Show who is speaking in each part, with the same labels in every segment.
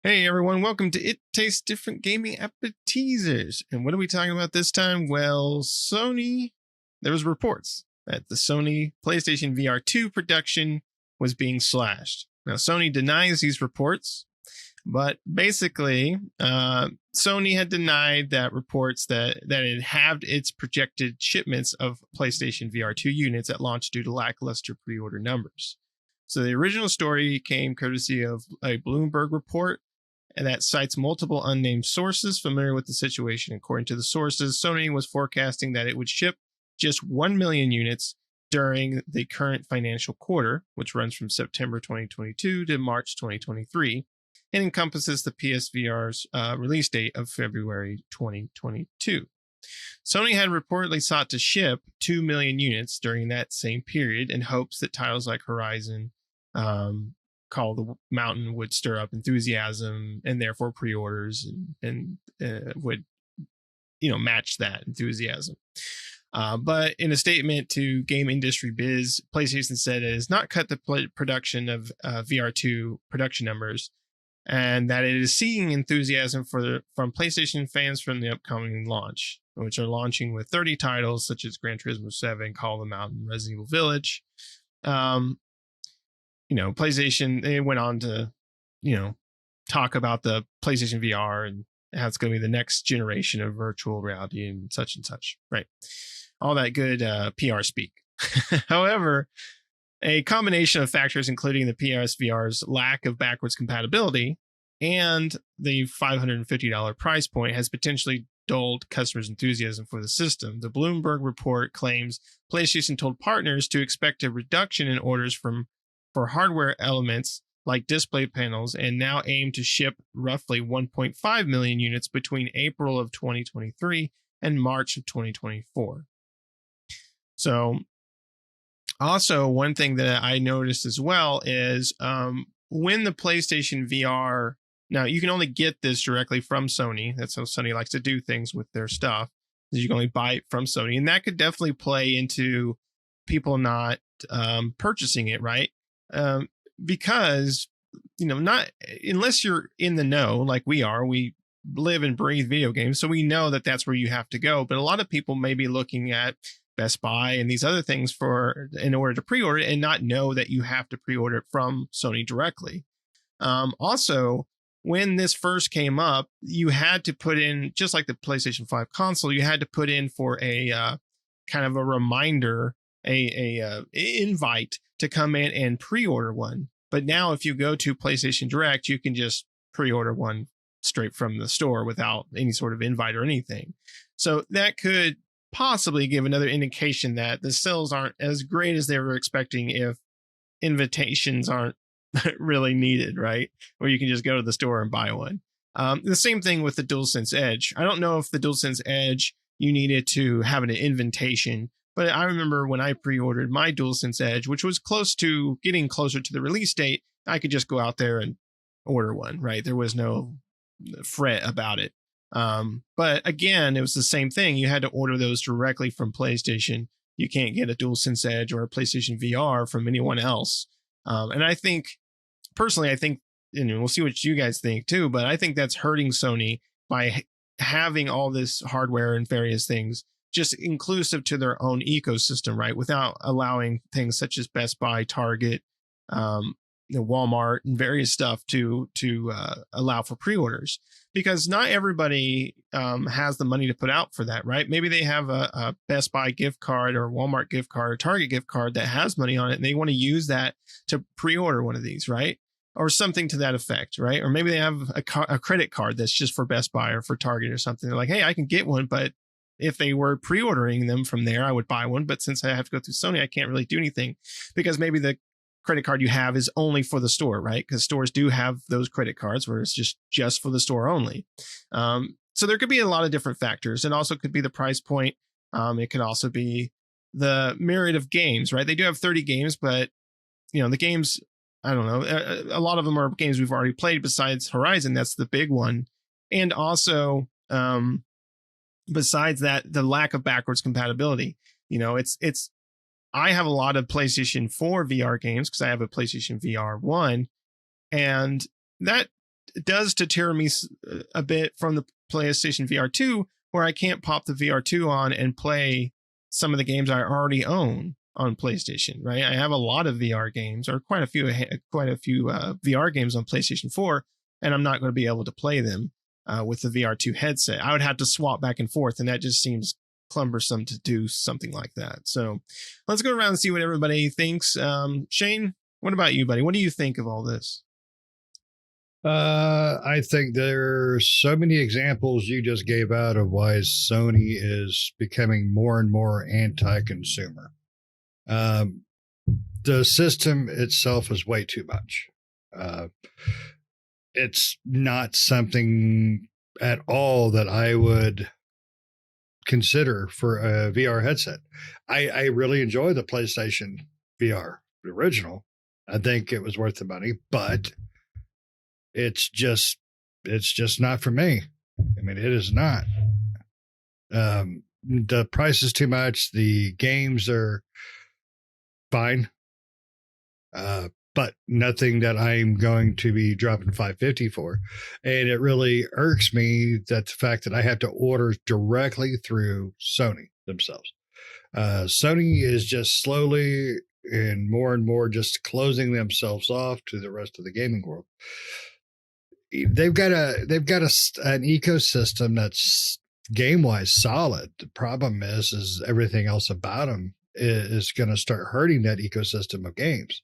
Speaker 1: Hey everyone, welcome to It Tastes Different Gaming Appetizers. And what are we talking about this time? Well, there was reports that the Sony PlayStation VR2 production was being slashed. Now, Sony denies these reports, but basically, Sony had denied that reports that it halved its projected shipments of PlayStation VR2 units at launch due to lackluster pre-order numbers. So the original story came courtesy of a Bloomberg report and that cites multiple unnamed sources familiar with the situation. According to the sources, Sony was forecasting that it would ship just 1 million units during the current financial quarter, which runs from September 2022 to March 2023, and encompasses the PSVR's release date of February 2022. Sony had reportedly sought to ship 2 million units during that same period in hopes that titles like Horizon, Call of the Mountain would stir up enthusiasm and therefore pre-orders and would match that enthusiasm. But in a statement to Game Industry Biz, PlayStation said it has not cut the production of VR2 production numbers, and that it is seeing enthusiasm from PlayStation fans from the upcoming launch, which are launching with 30 titles such as Gran Turismo 7, Call of the Mountain, Resident Evil Village. PlayStation, they went on to, talk about the PlayStation VR and how it's going to be the next generation of virtual reality and such, right? All that good PR speak. However, a combination of factors, including the PSVR's lack of backwards compatibility and the $550 price point, has potentially dulled customers' enthusiasm for the system. The Bloomberg report claims PlayStation told partners to expect a reduction in orders for hardware elements like display panels, and now aim to ship roughly 1.5 million units between April of 2023 and March of 2024. So, also, one thing that I noticed as well is when the PlayStation VR, now you can only get this directly from Sony. That's how Sony likes to do things with their stuff. You can only buy it from Sony, and that could definitely play into people not purchasing it, right? Because, not unless you're in the know like we are, we live and breathe video games. So we know that that's where you have to go. But a lot of people may be looking at Best Buy and these other things in order to pre-order it and not know that you have to pre-order it from Sony directly. Also, when this first came up, you had to put in, just like the PlayStation 5 console, you had to put in for a kind of a reminder, a invite to come in and pre-order one. But now if you go to PlayStation Direct, you can just pre-order one straight from the store without any sort of invite or anything. So that could possibly give another indication that the sales aren't as great as they were expecting if invitations aren't really needed, right? Or you can just go to the store and buy one. The same thing with the DualSense Edge. I don't know if the DualSense Edge, you needed to have an invitation. But I remember when I pre-ordered my DualSense Edge, which was getting closer to the release date, I could just go out there and order one, right? There was no fret about it. But again, it was the same thing. You had to order those directly from PlayStation. You can't get a DualSense Edge or a PlayStation VR from anyone else. And I think, personally, and we'll see what you guys think too, but I think that's hurting Sony by having all this hardware and various things just inclusive to their own ecosystem, right? Without allowing things such as Best Buy, Target, Walmart, and various stuff to allow for pre-orders, because not everybody has the money to put out for that, right? Maybe they have a Best Buy gift card or Walmart gift card or Target gift card that has money on it, and they want to use that to pre-order one of these, right? Or something to that effect, right? Or maybe they have a credit card that's just for Best Buy or for Target or something. They're like, hey, I can get one, but if they were pre-ordering them from there, I would buy one. But since I have to go through Sony, I can't really do anything, because maybe the credit card you have is only for the store, right? Because stores do have those credit cards where it's just for the store only. So there could be a lot of different factors. It also could be the price point. It could also be the myriad of games, right? They do have 30 games, but the games, I don't know, a lot of them are games we've already played besides Horizon. That's the big one. And also, besides that, the lack of backwards compatibility. I have a lot of PlayStation 4 VR games because I have a PlayStation VR 1, and that does deter me a bit from the PlayStation VR2, where I can't pop the VR2 on and play some of the games I already own on PlayStation, right? I have a lot of VR games, or quite a few VR games on PlayStation 4, and I'm not going to be able to play them with the VR2 headset. I would have to swap back and forth, and that just seems cumbersome to do something like that. So let's go around and see what everybody thinks. Shane, what about you, buddy? What do you think of all this?
Speaker 2: I think there's so many examples you just gave out of why Sony is becoming more and more anti-consumer. The system itself is way too much. It's not something at all that I would consider for a VR headset. I really enjoy the PlayStation VR, the original. I think it was worth the money, but it's just not for me. I mean, it is not. The price is too much. The games are fine, but nothing that I'm going to be dropping $550 for. And it really irks me that the fact that I have to order directly through Sony themselves. Sony is just slowly and more just closing themselves off to the rest of the gaming world. They've got an ecosystem that's game-wise solid. The problem is everything else about them is going to start hurting that ecosystem of games.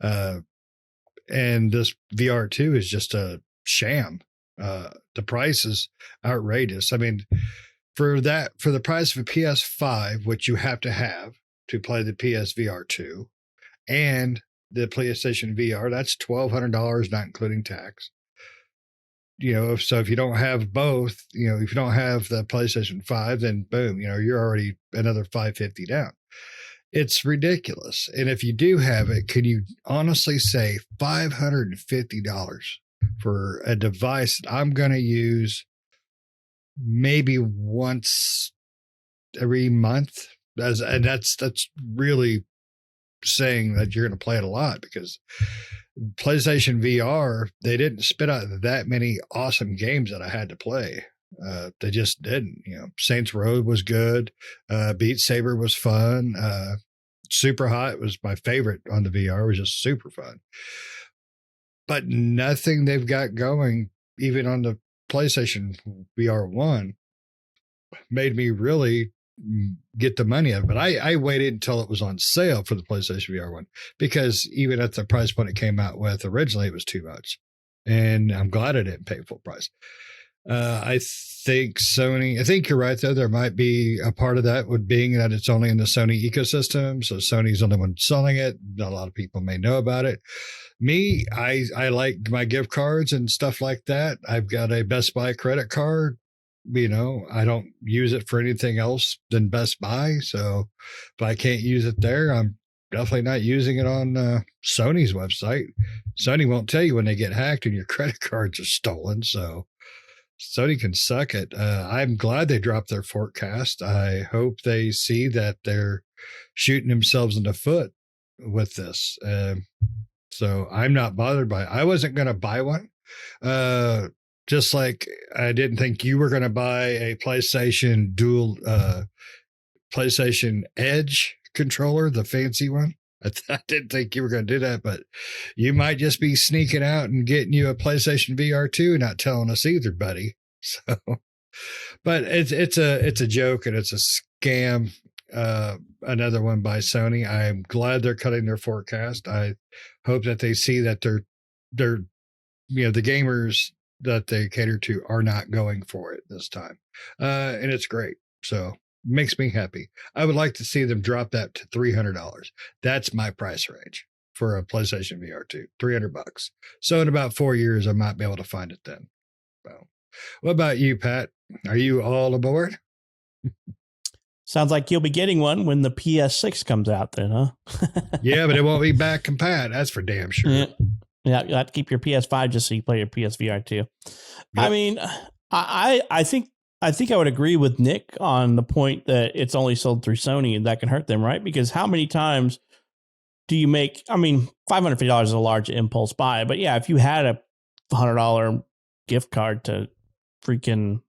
Speaker 2: And this VR2 is just a sham. The price is outrageous. I mean, for the price of a PS5, which you have to play the PSVR2 and the PlayStation VR, that's $1,200, not including tax. So if you don't have both, if you don't have the PlayStation 5, then boom, you're already another $550 down. It's ridiculous. And if you do have it, can you honestly say $550 for a device that I'm going to use maybe once every month? And that's really saying that you're going to play it a lot, because PlayStation VR, they didn't spit out that many awesome games that I had to play. They just didn't. Saints Row was good. Beat Saber was fun. Super Hot was my favorite on the VR. It was just super fun. But nothing they've got going, even on the PlayStation VR 1, made me really get the money out of it. I waited until it was on sale for the PlayStation VR 1, because even at the price point it came out with originally, it was too much. And I'm glad I didn't pay full price. I think you're right, though. There might be a part of that with being that it's only in the Sony ecosystem. So Sony's the only one selling it. Not a lot of people may know about it. Me, I like my gift cards and stuff like that. I've got a Best Buy credit card. I don't use it for anything else than Best Buy. So if I can't use it there, I'm definitely not using it on Sony's website. Sony won't tell you when they get hacked and your credit cards are stolen. So Sony can suck it. I'm glad they dropped their forecast. I hope they see that they're shooting themselves in the foot with this. So I'm not bothered by it. I wasn't going to buy one. Just like I didn't think you were going to buy a PlayStation PlayStation Edge controller, the fancy one. I didn't think you were going to do that, but you might just be sneaking out and getting you a PlayStation VR2 and not telling us either, buddy. So, but it's a joke and it's a scam. Another one by Sony. I'm glad they're cutting their forecast. I hope that they see that they're the gamers that they cater to are not going for it this time. And it's great. So makes me happy. I would like to see them drop that to $300. That's my price range for a PlayStation VR2, $300. So in about 4 years, I might be able to find it then. So, what about you, Pat? Are you all aboard?
Speaker 3: Sounds like you'll be getting one when the PS6 comes out then, huh?
Speaker 2: Yeah, but it won't be back compat. That's for damn sure.
Speaker 3: Yeah, you have to keep your PS5 just so you play your PSVR too. Yep. I mean, I think I would agree with Nick on the point that it's only sold through Sony and that can hurt them, right? Because how many times do you make, $550 is a large impulse buy, but yeah, if you had a $100 gift card to freaking,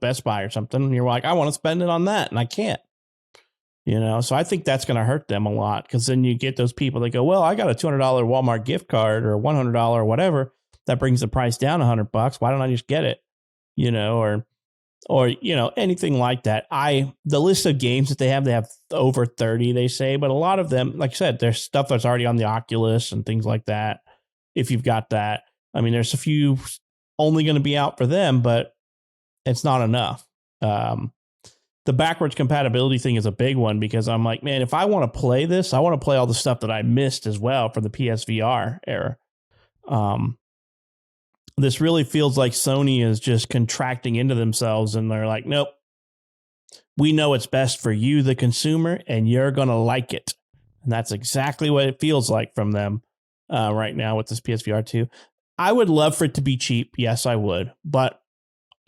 Speaker 3: Best Buy or something. And you're like, I want to spend it on that. And I can't, so I think that's going to hurt them a lot. Because then you get those people that go, well, I got a $200 Walmart gift card or $100 or whatever. That brings the price down $100. Why don't I just get it? Or anything like that. The list of games that they have over 30, they say, but a lot of them, like I said, there's stuff that's already on the Oculus and things like that. If you've got that, I mean, there's a few only going to be out for them, but it's not enough. The backwards compatibility thing is a big one because I'm like, man, if I want to play this, I want to play all the stuff that I missed as well from the PSVR era. This really feels like Sony is just contracting into themselves and they're like, nope, we know it's best for you, the consumer, and you're going to like it. And that's exactly what it feels like from them right now with this PSVR2. I would love for it to be cheap. Yes, I would. But,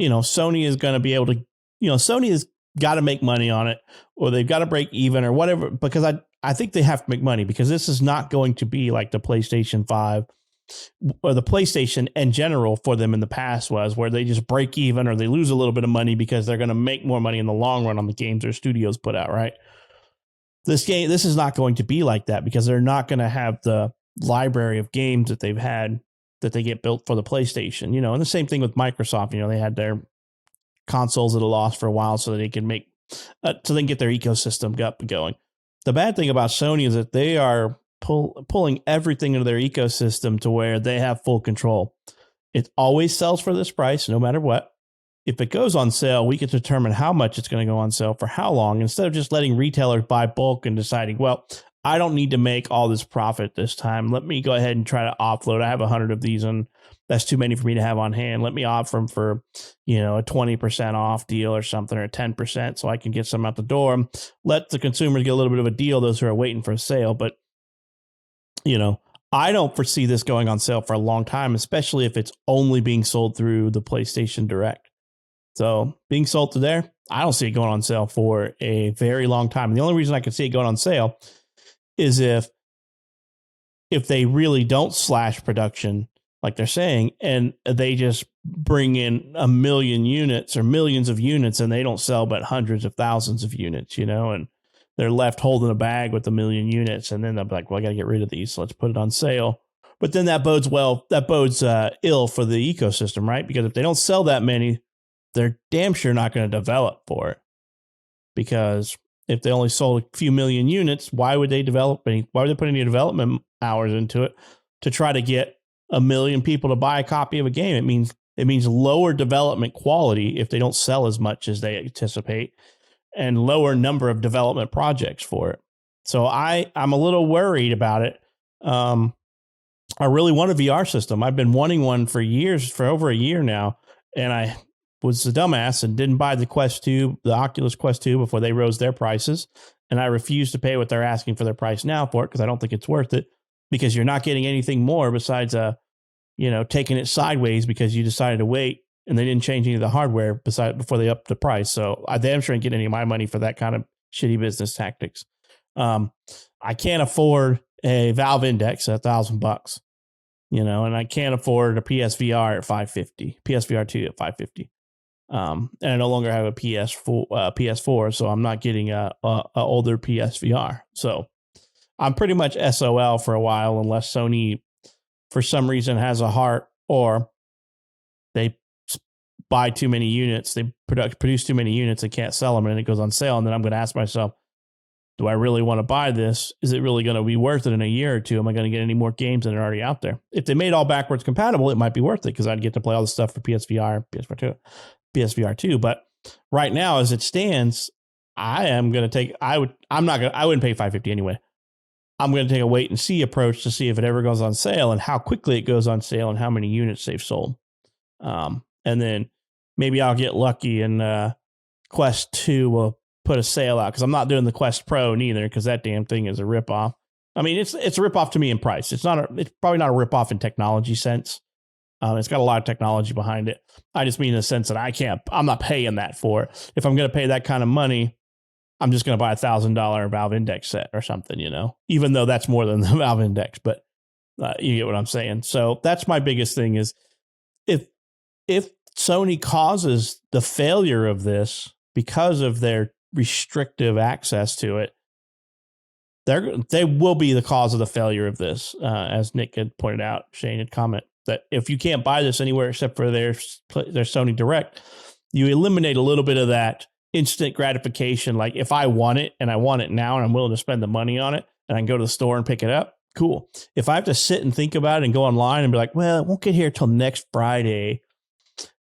Speaker 3: Sony is going to be able to, Sony has got to make money on it or they've got to break even or whatever, because I think they have to make money because this is not going to be like the PlayStation 5 or the PlayStation in general for them in the past was where they just break even or they lose a little bit of money because they're going to make more money in the long run on the games their studios put out, right? This is not going to be like that because they're not going to have the library of games that they've had that they get built for the PlayStation, and the same thing with Microsoft, they had their consoles at a loss for a while so that they can make, so they can get their ecosystem up and going. The bad thing about Sony is that they are pulling everything into their ecosystem to where they have full control. It always sells for this price, no matter what. If it goes on sale, we can determine how much it's going to go on sale for how long, instead of just letting retailers buy bulk and deciding, well, I don't need to make all this profit this time. Let me go ahead and try to offload. I have 100 of these and that's too many for me to have on hand. Let me offer them for, a 20% off deal or something, or 10%, so I can get some out the door. Let the consumers get a little bit of a deal, those who are waiting for a sale. But I don't foresee this going on sale for a long time, especially if it's only being sold through the PlayStation Direct. So being sold to there, I don't see it going on sale for a very long time. And the only reason I can see it going on sale is if they really don't slash production like they're saying, and they just bring in 1 million units or millions of units and they don't sell but hundreds of thousands of units, and they're left holding a bag with 1 million units, and then they'll be like, well, I got to get rid of these, so let's put it on sale. But then that bodes ill for the ecosystem, right? Because if they don't sell that many, they're damn sure not going to develop for it. Because if they only sold a few million units, why would they put any development hours into it to try to get 1 million people to buy a copy of a game? It means lower development quality if they don't sell as much as they anticipate, and lower number of development projects for it. So I'm a little worried about it. I really want a VR system. I've been wanting one for years, for over a year now. And I was a dumbass and didn't buy the Quest 2, the Oculus Quest 2 before they rose their prices. And I refuse to pay what they're asking for their price now for it because I don't think it's worth it, because you're not getting anything more besides taking it sideways because you decided to wait and they didn't change any of the hardware before they upped the price. So I damn sure ain't getting any of my money for that kind of shitty business tactics. I can't afford a Valve Index at $1,000, and I can't afford a PSVR at $550, PSVR2 at $550. And I no longer have a PS4, so I'm not getting a older PSVR. So I'm pretty much SOL for a while, unless Sony, for some reason, has a heart, or they buy too many units, they produce too many units and can't sell them, and it goes on sale. And then I'm going to ask myself, do I really want to buy this? Is it really going to be worth it in a year or two? Am I going to get any more games that are already out there? If they made all backwards compatible, it might be worth it because I'd get to play all the stuff for PSVR, PSVR2. But right now, as it stands, I wouldn't pay $550 anyway. I'm going to take a wait and see approach to see if it ever goes on sale and how quickly it goes on sale and how many units they've sold. And then maybe I'll get lucky and Quest 2 will put a sale out, because I'm not doing the Quest Pro neither, because that damn thing is a ripoff. I mean, it's a ripoff to me in price. It's probably not a ripoff in technology sense. It's got a lot of technology behind it. I just mean in the sense that I'm not paying that for it. If I'm going to pay that kind of money, I'm just going to buy $1,000 Valve Index set or something, even though that's more than the Valve Index, but you get what I'm saying. So that's my biggest thing is if Sony causes the failure of this because of their restrictive access to it, they will be the cause of the failure of this. As Nick had pointed out, Shane had comment that if you can't buy this anywhere except for their Sony Direct, you eliminate a little bit of that instant gratification. Like if I want it and I want it now and I'm willing to spend the money on it and I can go to the store and pick it up, cool. If I have to sit and think about it and go online and be like, well, it won't get here till next Friday.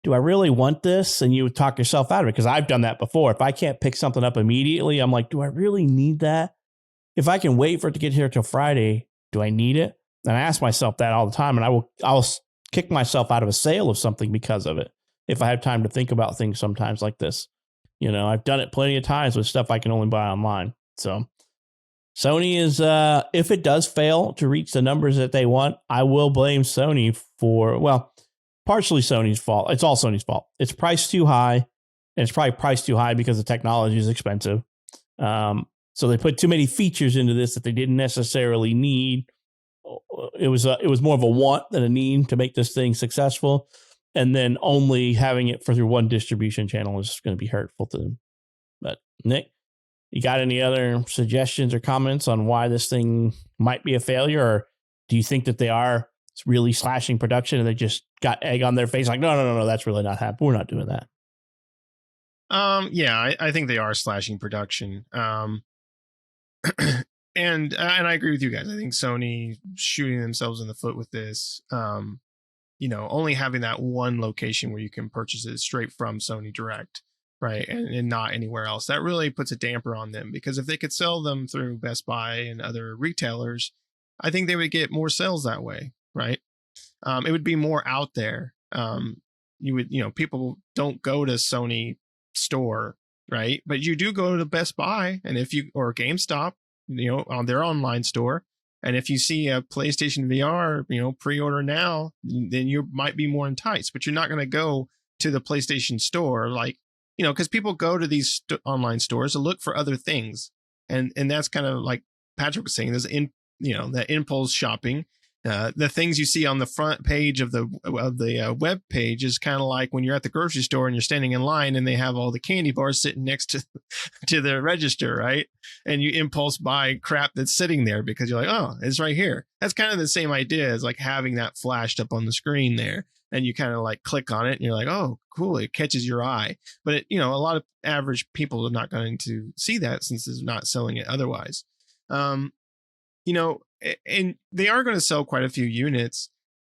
Speaker 3: Do I really want this? And you would talk yourself out of it, because I've done that before. If I can't pick something up immediately, I'm like, do I really need that? If I can wait for it to get here till Friday, do I need it? And I ask myself that all the time, and I'll kick myself out of a sale of something because of it. If I have time to think about things sometimes like this, I've done it plenty of times with stuff I can only buy online. So Sony is, if it does fail to reach the numbers that they want, I will blame Sony for, well, partially Sony's fault. It's all Sony's fault. It's priced too high, and it's probably priced too high because the technology is expensive. So they put too many features into this that they didn't necessarily need. It was more of a want than a need to make this thing successful. And then only having it through one distribution channel is going to be hurtful to them. But Nick, you got any other suggestions or comments on why this thing might be a failure? Or do you think that they are really slashing production and they just got egg on their face? Like, no, that's really not happening. We're not doing that.
Speaker 1: Yeah, I think they are slashing production. And I agree with you guys. I think Sony shooting themselves in the foot with this. Only having that one location where you can purchase it straight from Sony Direct, right, and not anywhere else, that really puts a damper on them, because if they could sell them through Best Buy and other retailers, I think they would get more sales that way, right? It would be more out there. People don't go to Sony store, right? But you do go to Best Buy, and or GameStop, on their online store. And if you see a PlayStation VR, pre-order now, then you might be more enticed. But you're not going to go to the PlayStation store, because people go to these online stores to look for other things, and that's kind of like Patrick was saying. There's that impulse shopping. The things you see on the front page of the web page is kind of like when you're at the grocery store and you're standing in line and they have all the candy bars sitting next to the register, right? And you impulse buy crap that's sitting there because you're like, oh, it's right here. That's kind of the same idea as like having that flashed up on the screen there, and you kind of like click on it and you're like, oh, cool, it catches your eye. But a lot of average people are not going to see that since it's not selling it otherwise. And they are going to sell quite a few units,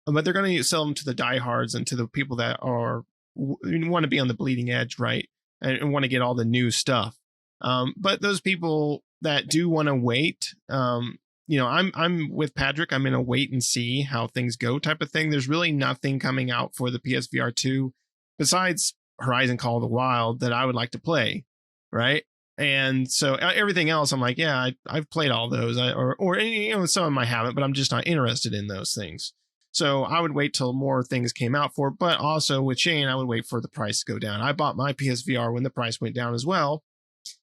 Speaker 1: but they're going to sell them to the diehards and to the people that want to be on the bleeding edge, right? And want to get all the new stuff. But those people that do want to wait, I'm with Patrick. I'm in a wait and see how things go type of thing. There's really nothing coming out for the PSVR2 besides Horizon Call of the Wild that I would like to play, right? And so everything else, I'm like, yeah, I've played all those, or some of them I haven't, but I'm just not interested in those things. So I would wait till more things came out for it. But also with Shane, I would wait for the price to go down. I bought my PSVR when the price went down as well,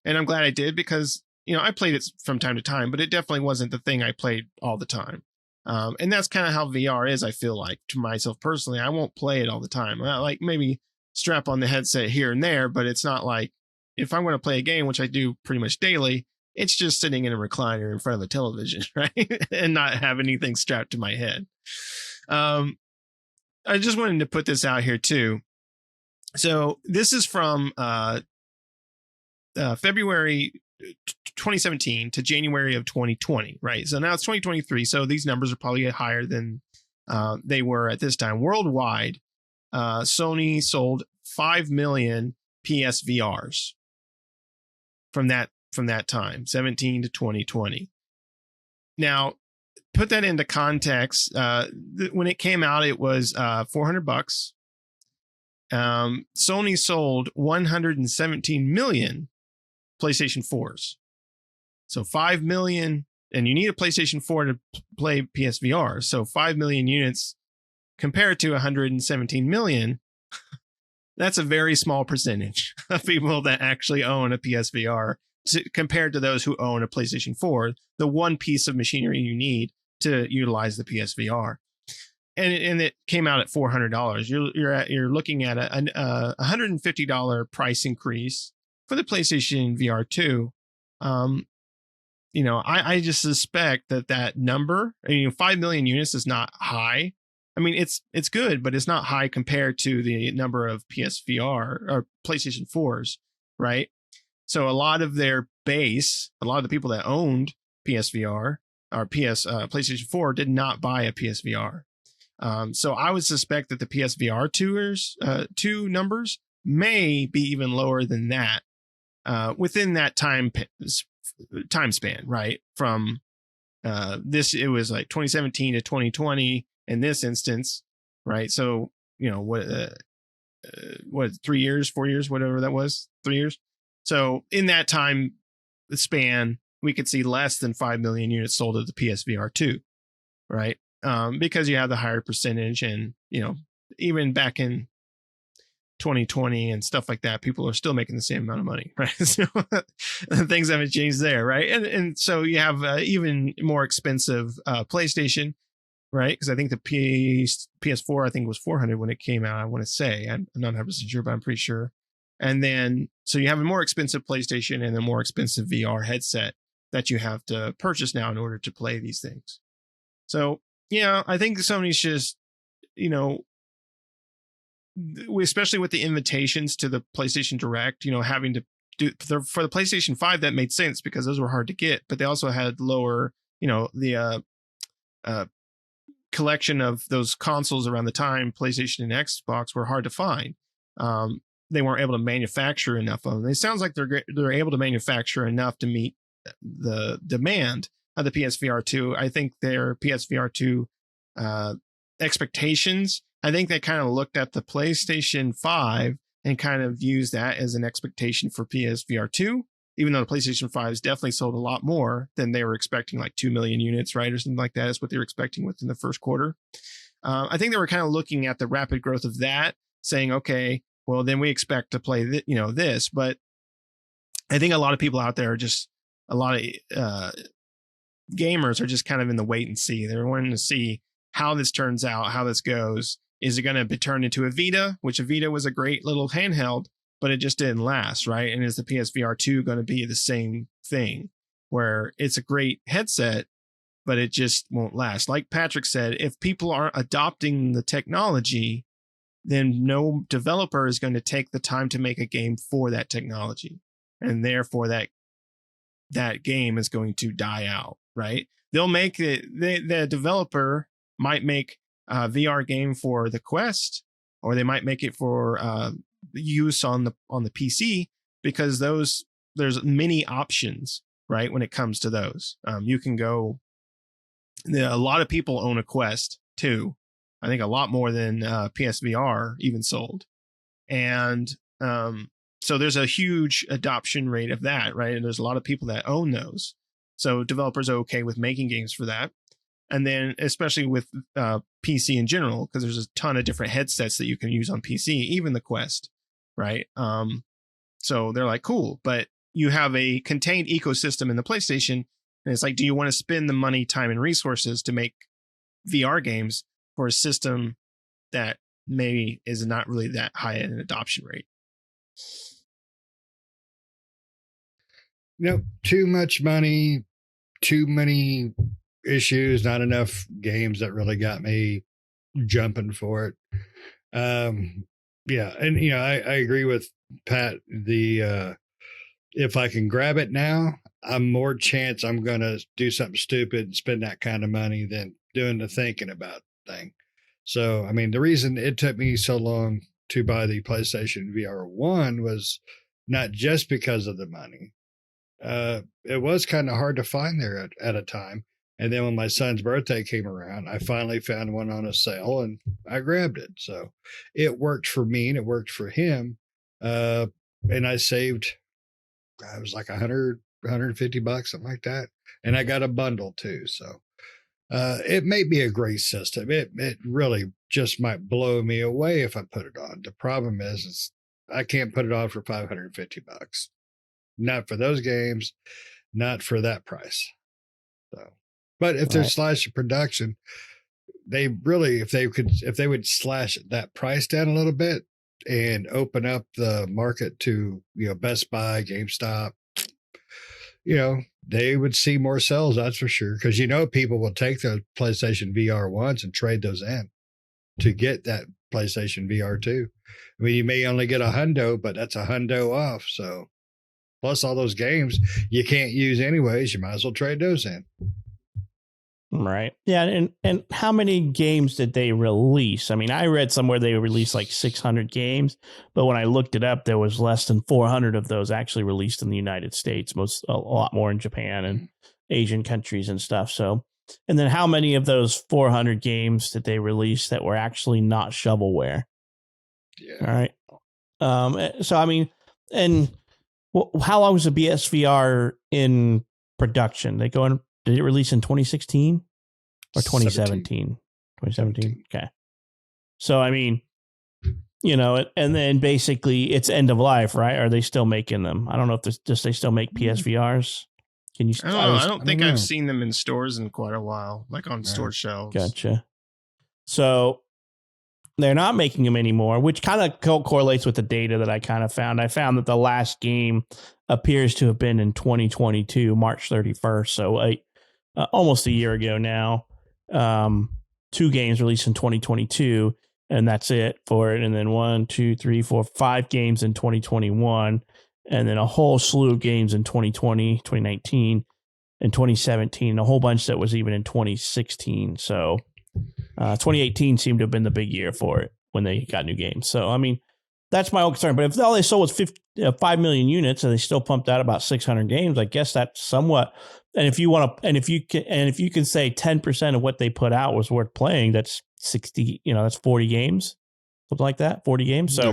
Speaker 1: and I'm glad I did, because I played it from time to time, but it definitely wasn't the thing I played all the time. And that's kind of how VR is. I feel like, to myself personally, I won't play it all the time. Like maybe strap on the headset here and there, but it's not like, if I'm going to play a game, which I do pretty much daily, it's just sitting in a recliner in front of a television, right? And not have anything strapped to my head. I just wanted to put this out here too. So this is from February 2017 to January of 2020, right? So now it's 2023. So these numbers are probably higher than they were at this time. Worldwide, Sony sold 5 million PSVRs. From that time, 17 to 2020. Now, put that into context. When it came out, it was $400. Sony sold 117 million PlayStation 4s. So 5 million, and you need a PlayStation 4 to play PSVR. So 5 million units compared to 117 million. That's a very small percentage of people that actually own a PSVR compared to those who own a PlayStation 4, the one piece of machinery you need to utilize the PSVR. and it came out at $400. You're looking at a $150 price increase for the PlayStation VR2. I just suspect that number, 5 million units is not high. I mean, it's good, but it's not high compared to the number of PSVR or PlayStation 4s, right? So a lot of their base, a lot of the people that owned PSVR or PlayStation 4 did not buy a PSVR. So I would suspect that the PSVR 2 numbers may be even lower than that within that time span, right? From it was like 2017 to 2020 in this instance, right? So what 3 years, 4 years, whatever that was, 3 years. So in that time span, we could see less than 5 million units sold of the PSVR 2, right? Because you have the higher percentage, and even back in 2020 and stuff like that, people are still making the same amount of money, right? So things haven't changed there, right? And so you have even more expensive PlayStation, right? Because I think the PS4 I think was $400 when it came out. I want to say I'm not 100% sure, but I'm pretty sure. And then so you have a more expensive PlayStation and a more expensive VR headset that you have to purchase now in order to play these things. So yeah, I think Sony's just especially with the invitations to the PlayStation Direct, having to do for the PlayStation 5, that made sense because those were hard to get, but they also had lower, the collection of those consoles around the time PlayStation and Xbox were hard to find. They weren't able to manufacture enough of them. It sounds like they're able to manufacture enough to meet the demand of the PSVR 2. I think their PSVR 2 expectations, I think they kind of looked at the PlayStation 5 and kind of used that as an expectation for PSVR 2, even though the PlayStation 5 has definitely sold a lot more than they were expecting, like 2 million units, right? Or something like that is what they were expecting within the first quarter. I think they were kind of looking at the rapid growth of that, saying, okay, well, then we expect to play this. But I think a lot of people out there are just, a lot of gamers are just kind of in the wait and see. They're wanting to see how this turns out, how this goes. Is it going to be turned into a Vita, which a Vita was a great little handheld, but it just didn't last, right? And is the PSVR 2 going to be the same thing, where it's a great headset, but it just won't last? Like Patrick said, if people aren't adopting the technology, then no developer is going to take the time to make a game for that technology. And therefore that game is going to die out, right? They'll make it, the developer might make a VR game for the Quest, or they might make it for use on the PC, because there's many options, right? When it comes to those, you can go. A lot of people own a Quest too. I think a lot more than PSVR even sold, and so there's a huge adoption rate of that, right? And there's a lot of people that own those, so developers are okay with making games for that. And then especially with PC in general, because there's a ton of different headsets that you can use on PC, even the Quest, right? So they're like, cool, but you have a contained ecosystem in the PlayStation, and it's like, do you want to spend the money, time, and resources to make VR games for a system that maybe is not really that high in an adoption rate?
Speaker 2: Too much money, too many issues, not enough games that really got me jumping for it. Yeah, and I agree with Pat. If I can grab it now, I'm more chance I'm gonna do something stupid and spend that kind of money than doing the thinking about thing. So I mean, the reason it took me so long to buy the PlayStation VR1 was not just because of the money. It was kind of hard to find there at a time. And then when my son's birthday came around, I finally found one on a sale and I grabbed it. So it worked for me and it worked for him. And I saved, I was like 150 bucks, something like that. And I got a bundle too. So it may be a great system. It really just might blow me away if I put it on. The problem is I can't put it on for 550 bucks. Not for those games, not for that price. So. But if there's slasher production, they really, if they would slash that price down a little bit and open up the market to, Best Buy, GameStop, they would see more sales. That's for sure. Because, people will take the PlayStation VR ones and trade those in to get that PlayStation VR2. I mean, you may only get $100, but that's $100 off. So plus all those games you can't use anyways, you might as well trade those in.
Speaker 3: Right. Yeah. And how many games did they release? I mean, I read somewhere they released like 600 games, but when I looked it up, there was less than 400 of those actually released in the United States, a lot more in Japan and Asian countries and stuff. So, and then how many of those 400 games did they release that were actually not shovelware?
Speaker 2: Yeah.
Speaker 3: All right. So, I mean, and how long was the PSVR in production? Did it release in 2016 or 2017? 2017. Okay. So, I mean, and then basically it's end of life, right? Are they still making them? I don't know if they still make PSVRs. Can you?
Speaker 1: I don't think I've seen them in stores in quite a while, like on store shelves.
Speaker 3: Gotcha. So they're not making them anymore, which kind of correlates with the data that I kind of found. I found that the last game appears to have been in 2022, March 31st. So almost a year ago now. 2 games released in 2022, and that's it for it. And then 1, 2, 3, 4, 5 games in 2021, and then a whole slew of games in 2020, 2019, and 2017. A whole bunch that was even in 2016. So 2018 seemed to have been the big year for it when they got new games. So, I mean, that's my own concern. But if all they sold was 5 million units and they still pumped out about 600 games, I guess that's somewhat. And if you can say 10% of what they put out was worth playing, that's 60. That's 40 games, something like that. 40 games. So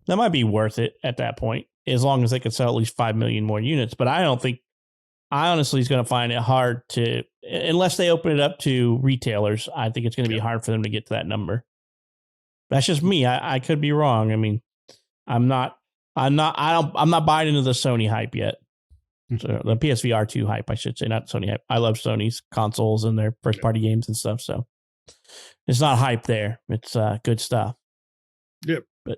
Speaker 3: that might be worth it at that point, as long as they could sell at least 5 million more units. But I honestly is going to find it hard to, unless they open it up to retailers. I think it's going to be hard for them to get to that number. That's just me. I could be wrong. I mean, I'm not buying into the Sony hype yet. So the PSVR2 hype, I should say, not Sony hype. I love Sony's consoles and their first party games and stuff. So it's not hype there. It's good stuff.
Speaker 2: Yep.
Speaker 3: But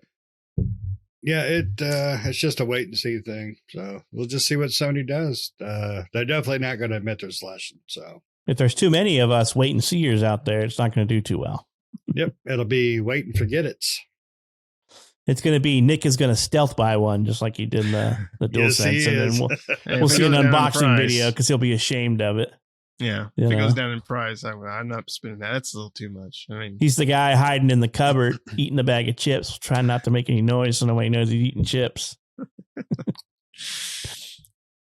Speaker 2: yeah, it's just a wait and see thing. So we'll just see what Sony does. They're definitely not going to admit they're slashing. So
Speaker 3: if there's too many of us wait and seers out there, it's not going to do too well.
Speaker 2: Yep. It'll be wait and forget it.
Speaker 3: It's going to be Nick is going to stealth buy one just like he did in the DualSense.
Speaker 2: Yes,
Speaker 3: and then we'll see an unboxing video because he'll be ashamed of it.
Speaker 1: Yeah. If it goes down in price, I'm not spending that. That's a little too much. I mean,
Speaker 3: he's the guy hiding in the cupboard eating a bag of chips, trying not to make any noise so nobody knows he's eating chips.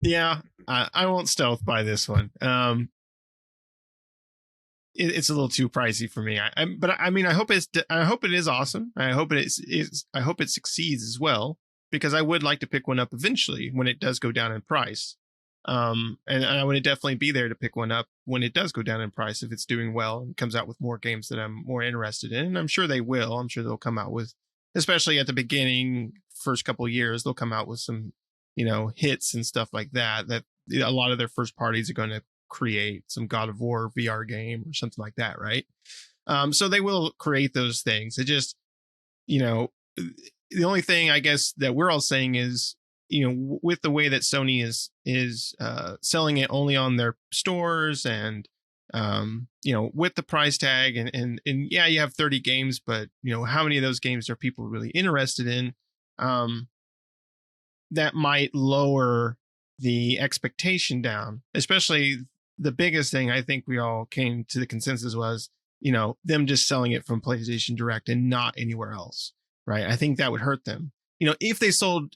Speaker 1: Yeah. I won't stealth buy this one. It's a little too pricey for me. But I mean, I hope it is awesome. I hope it succeeds as well, because I would like to pick one up eventually when it does go down in price. And I would definitely be there to pick one up when it does go down in price if it's doing well and comes out with more games that I'm more interested in. And I'm sure they will. I'm sure they'll come out with, especially at the beginning, first couple of years, they'll come out with some, hits and stuff like that. That a lot of their first parties are going to create some God of War VR game or something like that, right? So they will create those things. It just, the only thing I guess that we're all saying is, with the way that Sony is selling it only on their stores and, with the price tag and yeah, you have 30 games, but how many of those games are people really interested in? That might lower the expectation down, especially. The biggest thing I think we all came to the consensus was, them just selling it from PlayStation Direct and not anywhere else, right? I think that would hurt them. If they sold,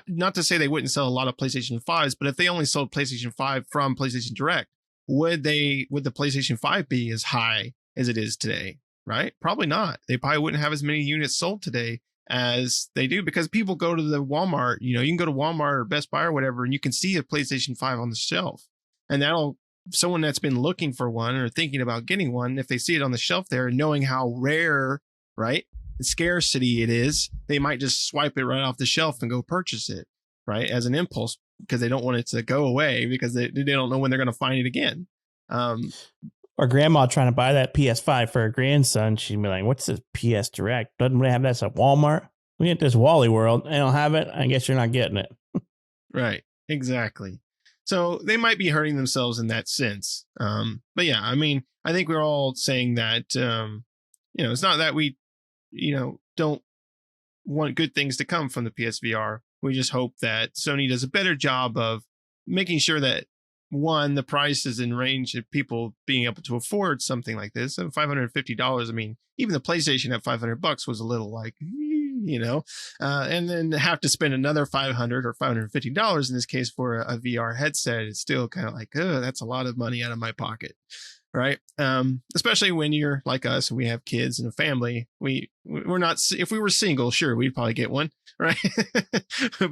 Speaker 1: not to say they wouldn't sell a lot of PlayStation 5s, but if they only sold PlayStation 5 from PlayStation Direct, would the PlayStation 5 be as high as it is today, right? Probably not. They probably wouldn't have as many units sold today as they do, because people go to the Walmart, you can go to Walmart or Best Buy or whatever, and you can see a PlayStation 5 on the shelf. And someone that's been looking for one or thinking about getting one, if they see it on the shelf there, knowing how rare, right, and scarcity it is, they might just swipe it right off the shelf and go purchase it, right, as an impulse, because they don't want it to go away, because they don't know when they're going to find it again.
Speaker 3: or grandma trying to buy that PS5 for her grandson, she'd be like, what's this PS Direct? Doesn't we have that at Walmart? We get this Wally World. They don't have it. I guess you're not getting it.
Speaker 1: Right. Exactly. So they might be hurting themselves in that sense. But yeah, I mean, I think we're all saying that, it's not that we, don't want good things to come from the PSVR. We just hope that Sony does a better job of making sure that, one, the price is in range of people being able to afford something like this. And $550, I mean, even the PlayStation at $500 was a little like, and then have to spend another $500 or $550 in this case for a VR headset. It's still kind of like, that's a lot of money out of my pocket. Right. Especially when you're like us and we have kids and a family. We're not, if we were single, sure, we'd probably get one. Right.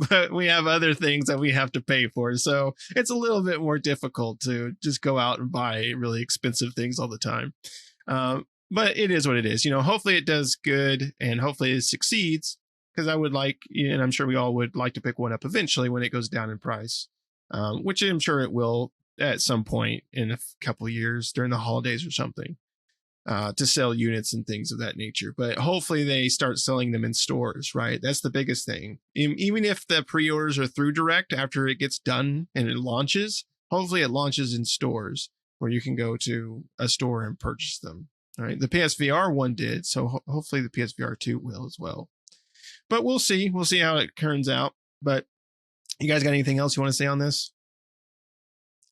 Speaker 1: But we have other things that we have to pay for. So it's a little bit more difficult to just go out and buy really expensive things all the time. But it is what it is. Hopefully it does good and hopefully it succeeds, because I would like, and I'm sure we all would like to pick one up eventually when it goes down in price, which I'm sure it will at some point in a couple of years during the holidays or something, to sell units and things of that nature. But hopefully they start selling them in stores, right? That's the biggest thing. Even if the pre-orders are through direct after it gets done and it launches, hopefully it launches in stores where you can go to a store and purchase them. All right. The PSVR 1 did. So hopefully the PSVR2 will as well. But we'll see. We'll see how it turns out. But you guys got anything else you want to say on this?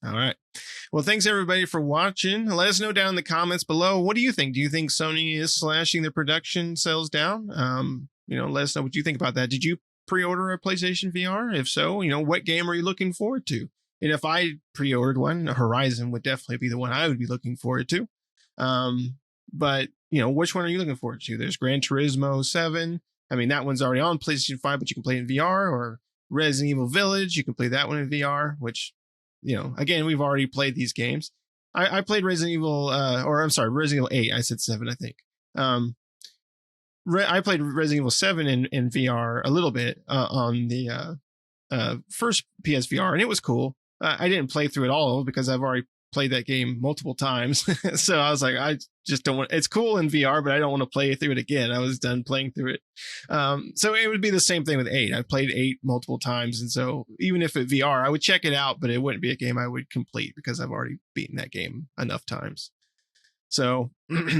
Speaker 1: All right. Well, thanks everybody for watching. Let us know down in the comments below. What do you think? Do you think Sony is slashing their production sales down? Let us know what you think about that. Did you pre-order a PlayStation VR? If so, what game are you looking forward to? And if I pre-ordered one, Horizon would definitely be the one I would be looking forward to. But which one are you looking forward to? There's Gran Turismo 7. I mean, that one's already on PlayStation 5, but you can play it in VR. Or Resident Evil Village, you can play that one in VR, which, again, we've already played these games. I played Resident Evil, Resident Evil 8. I said 7, I think. I played Resident Evil 7 in VR a little bit on the first PSVR, and it was cool. I didn't play through it all because I've already played that game multiple times. So I was like, I just don't want, it's cool in VR, but I don't want to play through it again. I was done playing through it. So it would be the same thing with 8. I played 8 multiple times. And so even if it VR, I would check it out, but it wouldn't be a game I would complete because I've already beaten that game enough times. So,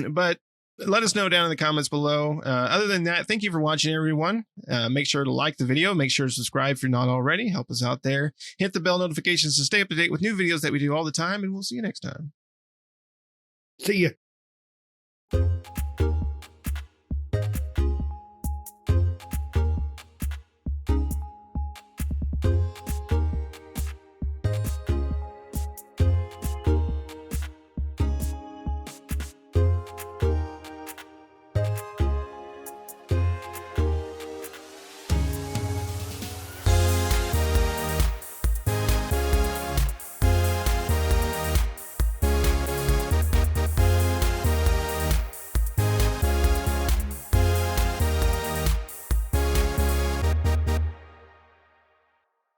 Speaker 1: but let us know down in the comments below. Other than that, thank you for watching, everyone. Make sure to like the video. Make sure to subscribe if you're not already. Help us out there. Hit the bell notifications to stay up to date with new videos that we do all the time. And we'll see you next time.
Speaker 2: See ya.